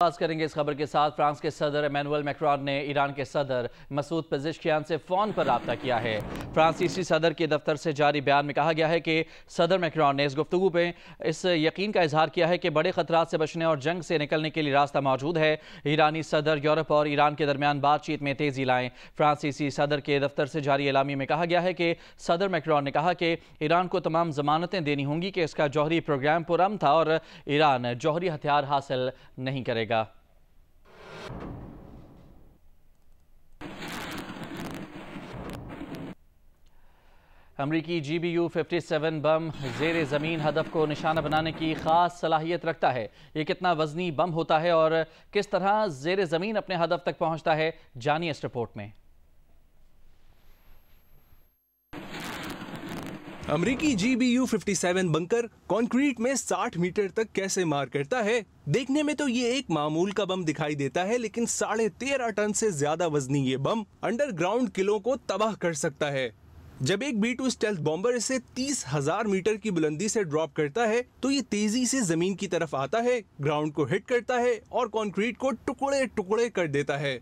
آغاز کریں گے اس خبر کے ساتھ۔ فرانس کے صدر ایمینوئل میکرون نے ایران کے صدر مسعود پزشکیان سے فون پر رابطہ کیا ہے۔ فرانسیسی صدر کے دفتر سے جاری بیان میں کہا گیا ہے کہ صدر میکرون نے اس گفتگو میں اس یقین کا اظہار کیا ہے کہ بڑے خطرات سے بچنے اور جنگ سے نکلنے کے لیے راستہ موجود ہے۔ ایرانی صدر یورپ اور ایران کے درمیان بات چیت میں تیزی لائیں۔ فرانسیسی صدر کے دفتر سے جاری اعلامیہ میں کہا گیا ہے کہ صدر میکرون نے کہا کہ ایران کو تمام ضمانتیں دینی ہوں گی کہ اس کا جوہری پروگرام پرامن تھا اور ایران جوہری ہتھیار حاصل نہیں کرے گا۔ امریکی GBU-57 بم زیر زمین ہدف کو نشانہ بنانے کی خاص صلاحیت رکھتا ہے۔ یہ کتنا وزنی بم ہوتا ہے اور کس طرح زیر زمین اپنے ہدف تک پہنچتا ہے، جانیے اس رپورٹ میں۔ امریکی GBU-57 بنکر کانکریٹ میں 60 میٹر تک کیسے مار کرتا ہے؟ دیکھنے میں تو یہ ایک معمول کا بم دکھائی دیتا ہے، لیکن 13.5 ٹن سے زیادہ وزنی یہ بم انڈر گراؤنڈ قلعوں کو تباہ کر سکتا ہے۔ جب ایک B-2 اسٹیلتھ بامبر اسے 30,000 میٹر کی بلندی سے ڈراپ کرتا ہے تو یہ تیزی سے زمین کی طرف آتا ہے، گراؤنڈ کو ہٹ کرتا ہے اور کانکریٹ کو ٹکڑے ٹکڑے کر دیتا ہے۔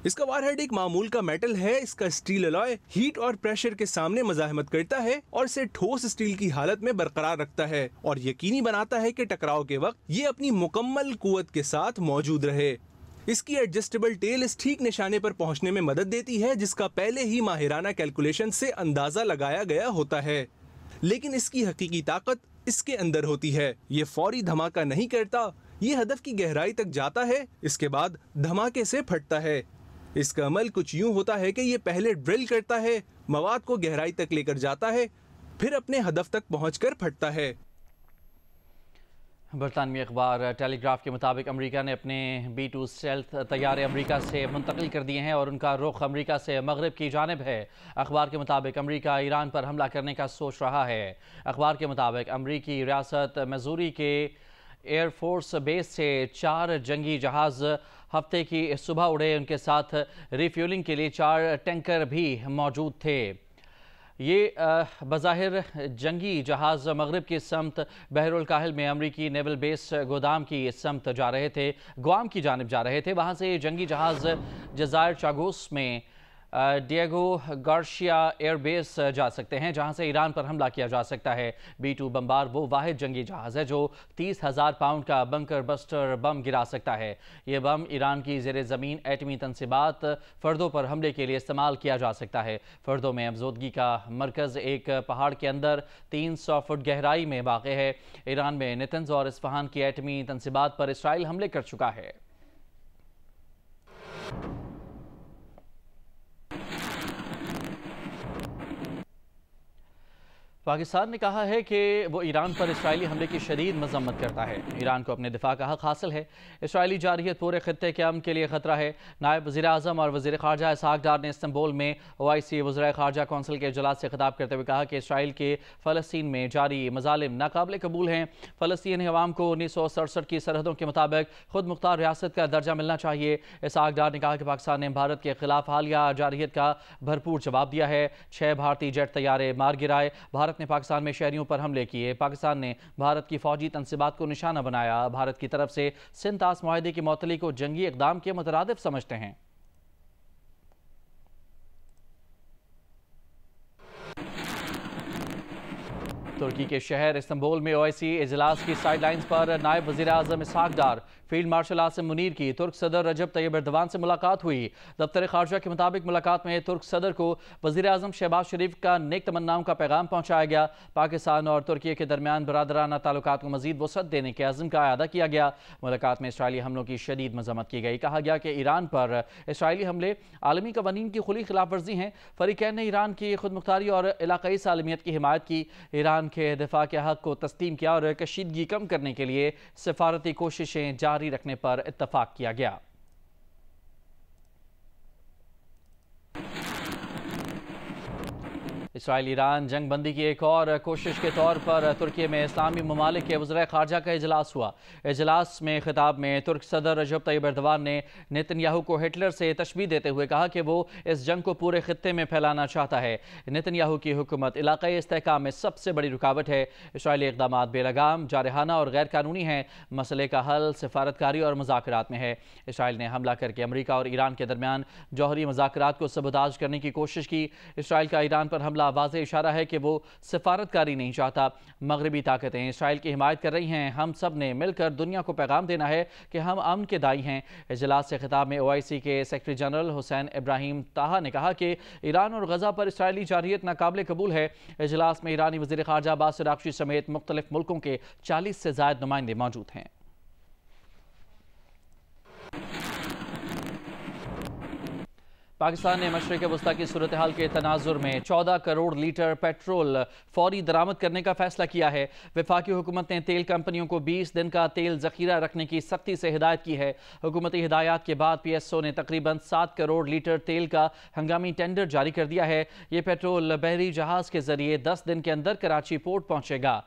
اس کا وار ہیڈ ایک معمول کا میٹل ہے۔ اس کا اسٹیل الوائے ہیٹ اور پریشر کے سامنے مزاحمت کرتا ہے اور اسے ٹھوس اسٹیل کی حالت میں برقرار رکھتا ہے اور یقینی بناتا ہے کہ ٹکراؤ کے وقت یہ اپنی مکمل قوت کے ساتھ موجود رہے۔ اس کی ایڈجسٹیبل ٹیل اس ٹھیک نشانے پر پہنچنے میں مدد دیتی ہے جس کا پہلے ہی ماہرانہ کیلکولیشن سے اندازہ لگایا گیا ہوتا ہے، لیکن اس کی حقیقی طاقت اس کے اندر ہوتی ہے۔ یہ فوری دھماکہ نہیں کرتا، یہ ہدف کی گہرائی تک جاتا ہے، اس کے بعد دھماکے سے پھٹتا ہے۔ اس کا عمل کچھ یوں ہوتا ہے کہ یہ پہلے ڈرل کرتا ہے، مواد کو گہرائی تک لے کر جاتا ہے، پھر اپنے ہدف تک پہنچ کر پھٹتا ہے۔ برطانوی اخبار ٹیلی گراف کے مطابق امریکہ نے اپنے B-2 اسٹیلتھ طیارے امریکہ سے منتقل کر دیے ہیں اور ان کا رخ امریکہ سے مغرب کی جانب ہے۔ اخبار کے مطابق امریکہ ایران پر حملہ کرنے کا سوچ رہا ہے۔ اخبار کے مطابق امریکی ریاست میزوری کے ایئر فورس بیس سے 4 جنگی جہاز ہفتے کی صبح اڑے۔ ان کے ساتھ ریفیولنگ کے لیے 4 ٹینکر بھی موجود تھے۔ یہ بظاہر جنگی جہاز مغرب کی سمت بحر الکاہل میں امریکی نیول بیس گودام کی سمت جا رہے تھے، گوام کی جانب جا رہے تھے۔ وہاں سے یہ جنگی جہاز جزائر چاگوس میں ڈیگو گارشیا ایئر بیس جا سکتے ہیں جہاں سے ایران پر حملہ کیا جا سکتا ہے۔ B-2 بمبار وہ واحد جنگی جہاز ہے جو 30,000 پاؤنڈ کا بنکر بسٹر بم گرا سکتا ہے۔ یہ بم ایران کی زیر زمین ایٹمی تنصیبات فردوں پر حملے کے لیے استعمال کیا جا سکتا ہے۔ فردوں میں افزودگی کا مرکز ایک پہاڑ کے اندر 300 فٹ گہرائی میں واقع ہے۔ ایران میں نتنز اور اصفہان کی ایٹمی تنصیبات پر اسرائیل حملے کر چکا ہے۔ پاکستان نے کہا ہے کہ وہ ایران پر اسرائیلی حملے کی شدید مذمت کرتا ہے۔ ایران کو اپنے دفاع کا حق حاصل ہے۔ اسرائیلی جارحیت پورے خطے کے امن کے لیے خطرہ ہے۔ نائب وزیر اعظم اور وزیر خارجہ اسحاق ڈار نے استنبول میں OIC وزرائے خارجہ کونسل کے اجلاس سے خطاب کرتے ہوئے کہا کہ اسرائیل کے فلسطین میں جاری مظالم ناقابل قبول ہیں۔ فلسطینی عوام کو 1967 کی سرحدوں کے مطابق خود مختار ریاست کا درجہ ملنا چاہیے۔ اسحاق ڈار نے کہا کہ پاکستان نے بھارت کے خلاف حالیہ جارحیت کا بھرپور جواب دیا ہے۔ 6 بھارتی جیٹ طیارے مار گرائے۔ بھارت نے پاکستان میں شہریوں پر حملے کیے۔ پاکستان نے بھارت کی فوجی تنصیبات کو نشانہ بنایا۔ بھارت کی طرف سے سندھ طاس معاہدے کی معطلی کو جنگی اقدام کے مترادف سمجھتے ہیں۔ ترکی کے شہر استنبول میں OIC اجلاس کی سائیڈ لائنز پر نائب وزیر اعظم اسحاق ڈار، فیلڈ مارشل عاصم منیر کی ترک صدر رجب طیب ایردوان سے ملاقات ہوئی۔ دفتر خارجہ کے مطابق ملاقات میں ترک صدر کو وزیر اعظم شہباز شریف کا نیک تمناؤں کا پیغام پہنچایا گیا۔ پاکستان اور ترکی کے درمیان برادرانہ تعلقات کو مزید وسعت دینے کے عزم کا اعادہ کیا گیا۔ ملاقات میں اسرائیلی حملوں کی شدید مذمت کی گئی۔ کہا گیا کہ ایران پر اسرائیلی حملے عالمی قوانین کی کھلی خلاف ورزی ہیں۔ فریقین نے ایران کی خود مختاری اور علاقائی سالمیت کی حمایت کی، ایران کے دفاع کے حق کو تسلیم کیا اور کشیدگی کم کرنے کے لیے سفارتی کوششیں جاری رکھنے پر اتفاق کیا گیا۔ اسرائیل ایران جنگ بندی کی ایک اور کوشش کے طور پر ترکی میں اسلامی ممالک کے وزرائے خارجہ کا اجلاس ہوا۔ اجلاس میں خطاب میں ترک صدر رجب طیب ایردوان نے نیتن یاہو کو ہٹلر سے تشبیہ دیتے ہوئے کہا کہ وہ اس جنگ کو پورے خطے میں پھیلانا چاہتا ہے۔ نیتن یاہو کی حکومت علاقائی استحکام میں سب سے بڑی رکاوٹ ہے۔ اسرائیلی اقدامات بے لگام، جارحانہ اور غیر قانونی ہیں۔ مسئلے کا حل سفارتکاری اور مذاکرات میں ہے۔ اسرائیل نے حملہ کر کے امریکہ اور ایران کے درمیان جوہری مذاکرات کو سبوتاژ کرنے کی کوشش کی۔ اسرائیل کا ایران پر حملہ واضح اشارہ ہے کہ وہ سفارتکاری نہیں چاہتا۔ مغربی طاقتیں اسرائیل کی حمایت کر رہی ہیں۔ ہم سب نے مل کر دنیا کو پیغام دینا ہے کہ ہم امن کے دائی ہیں۔ اجلاس سے خطاب میں OIC کے سیکرٹری جنرل حسین ابراہیم طاہا نے کہا کہ ایران اور غزہ پر اسرائیلی جارحیت ناقابل قبول ہے۔ اجلاس میں ایرانی وزیر خارجہ عباس عراقچی سمیت مختلف ملکوں کے 40 سے زائد نمائندے موجود ہیں۔ پاکستان نے مشرق وسطیٰ کی صورتحال کے تناظر میں 14 کروڑ لیٹر پیٹرول فوری درآمد کرنے کا فیصلہ کیا ہے۔ وفاقی حکومت نے تیل کمپنیوں کو 20 دن کا تیل ذخیرہ رکھنے کی سختی سے ہدایت کی ہے۔ حکومتی ہدایات کے بعد PSO نے تقریباً 7 کروڑ لیٹر تیل کا ہنگامی ٹینڈر جاری کر دیا ہے۔ یہ پیٹرول بحری جہاز کے ذریعے 10 دن کے اندر کراچی پورٹ پہنچے گا۔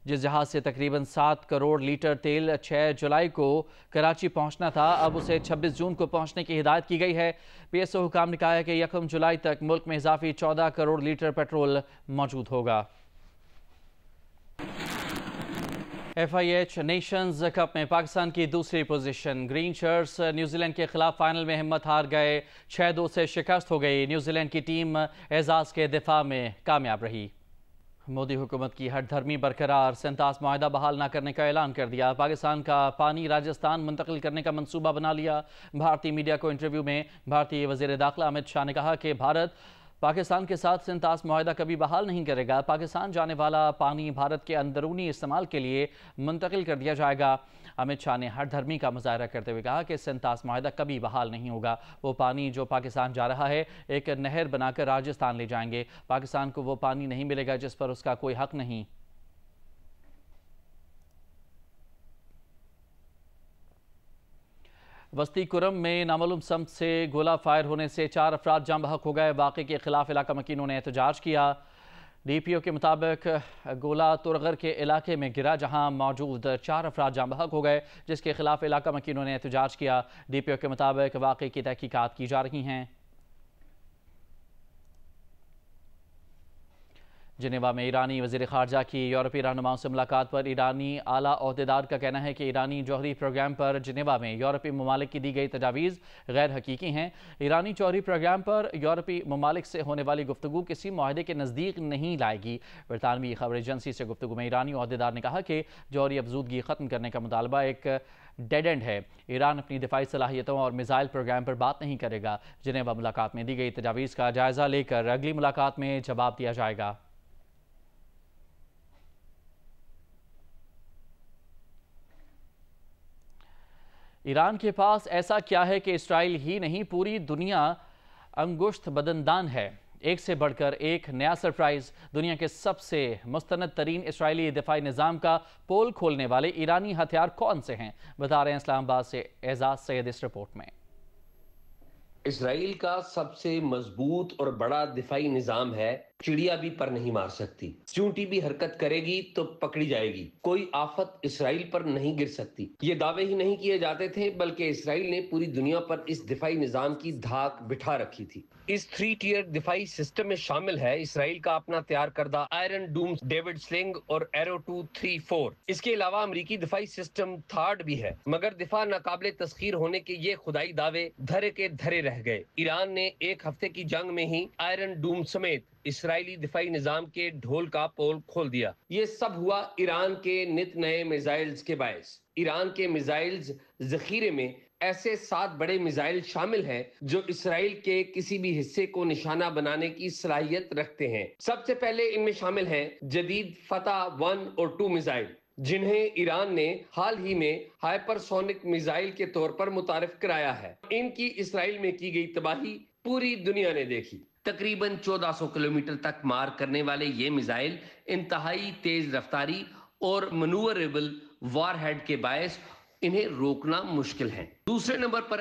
جس جہاز سے تقریباً 7 کروڑ لیٹر تیل 6 جولائی کو کراچی پہنچنا تھا، اب اسے 26 جون کو پہنچنے کی ہدایت کی گئی ہے۔ PSO حکام نے کہا ہے کہ 1 جولائی تک ملک میں اضافی 14 کروڑ لیٹر پیٹرول موجود ہوگا۔ FIH نیشنز کپ میں پاکستان کی دوسری position. Green shirts New Zealand کے خلاف فائنل میں ہمت ہار گئے، 6-2 سے شکست ہو گئی۔ نیوزی لینڈ کی ٹیم اعزاز کے دفاع میں کامیاب رہی۔ مودی حکومت کی ہٹ دھرمی برقرار، سنتاس معاہدہ بحال نہ کرنے کا اعلان کر دیا۔ پاکستان کا پانی راجستھان منتقل کرنے کا منصوبہ بنا لیا۔ بھارتی میڈیا کو انٹرویو میں بھارتی وزیر داخلہ امت شاہ نے کہا کہ بھارت پاکستان کے ساتھ سنتاس معاہدہ کبھی بحال نہیں کرے گا۔ پاکستان جانے والا پانی بھارت کے اندرونی استعمال کے لیے منتقل کر دیا جائے گا۔ امت شاہ نے ہٹ دھرمی کا مظاہرہ کرتے ہوئے کہا کہ سنتاس معاہدہ کبھی بحال نہیں ہوگا۔ وہ پانی جو پاکستان جا رہا ہے ایک نہر بنا کر راجستھان لے جائیں گے۔ پاکستان کو وہ پانی نہیں ملے گا جس پر اس کا کوئی حق نہیں۔ وسطی کرم میں نامعلوم سمت سے گولہ فائر ہونے سے 4 افراد جاں بحق ہو گئے۔ واقعے کے خلاف علاقہ مکینوں نے احتجاج کیا۔ DPO کے مطابق گولہ ترغر کے علاقے میں گرا جہاں موجود 4 افراد جاں بحق ہو گئے، جس کے خلاف علاقہ مکینوں نے احتجاج کیا۔ DPO کے مطابق واقعے کی تحقیقات کی جا رہی ہیں۔ جنیوا میں ایرانی وزیر خارجہ کی یورپی رہنماؤں سے ملاقات پر ایرانی اعلیٰ عہدیدار کا کہنا ہے کہ ایرانی جوہری پروگرام پر جنیوا میں یورپی ممالک کی دی گئی تجاویز غیر حقیقی ہیں۔ ایرانی جوہری پروگرام پر یورپی ممالک سے ہونے والی گفتگو کسی معاہدے کے نزدیک نہیں لائے گی۔ برطانوی خبر ایجنسی سے گفتگو میں ایرانی عہدیدار نے کہا کہ جوہری افزودگی ختم کرنے کا مطالبہ ایک ڈیڈ اینڈ ہے۔ ایران اپنی دفاعی صلاحیتوں اور میزائل پروگرام پر بات نہیں کرے گا۔ جنیوا ملاقات میں دی گئی تجاویز کا جائزہ لے کر اگلی ملاقات میں جواب دیا جائے گا۔ ایران کے پاس ایسا کیا ہے کہ اسرائیل ہی نہیں پوری دنیا انگشت بدندان ہے؟ ایک سے بڑھ کر ایک نیا سرپرائز۔ دنیا کے سب سے مستند ترین اسرائیلی دفاعی نظام کا پول کھولنے والے ایرانی ہتھیار کون سے ہیں؟ بتا رہے ہیں اسلام آباد سے اعزاز سید اس رپورٹ میں۔ اسرائیل کا سب سے مضبوط اور بڑا دفاعی نظام ہے چڑیا بھی پر نہیں مار سکتی، چونٹی بھی حرکت کرے گی تو پکڑی جائے گی، کوئی آفت اسرائیل پر نہیں گر سکتی۔ یہ دعوے ہی نہیں کیے جاتے تھے بلکہ اسرائیل نے پوری دنیا پر اس دفاعی نظام کی دھاک بٹھا رکھی تھی۔ اس 3 ٹیئر دفاعی سسٹم میں شامل ہے اسرائیل کا اپنا تیار کردہ آئرن ڈوم، ڈیوڈ سلنگ اور ایرو 234۔ اس کے علاوہ امریکی دفاعی سسٹم تھارڈ بھی ہے، مگر دفاع ناقابل تسخیر ہونے کے یہ خدائی دعوے دھرے کے دھرے رہ گئے۔ ایران نے 1 ہفتے کی جنگ میں ہی آئرن ڈوم سمیت اسرائیلی دفاعی نظام کے ڈھول کا پول کھول دیا۔ یہ سب ہوا ایران کے نت نئے میزائلز کے باعث۔ ایران کے میزائلز ذخیرے میں ایسے 7 بڑے میزائل شامل ہیں جو اسرائیل کے کسی بھی حصے کو نشانہ بنانے کی صلاحیت رکھتے ہیں۔ سب سے پہلے ان میں شامل ہیں جدید فتح 1 اور 2 میزائل، جنہیں ایران نے حال ہی میں ہائپر سونک میزائل کے طور پر متعارف کرایا ہے۔ ان کی اسرائیل میں کی گئی تباہی پوری دنیا نے دیکھی۔ تقریباً 1400 کلومیٹر تک مار کرنے والے یہ میزائل انتہائی تیز رفتاری اور منوربل وار ہیڈ کے باعث انہیں روکنا مشکل ہے۔ دوسرے نمبر پر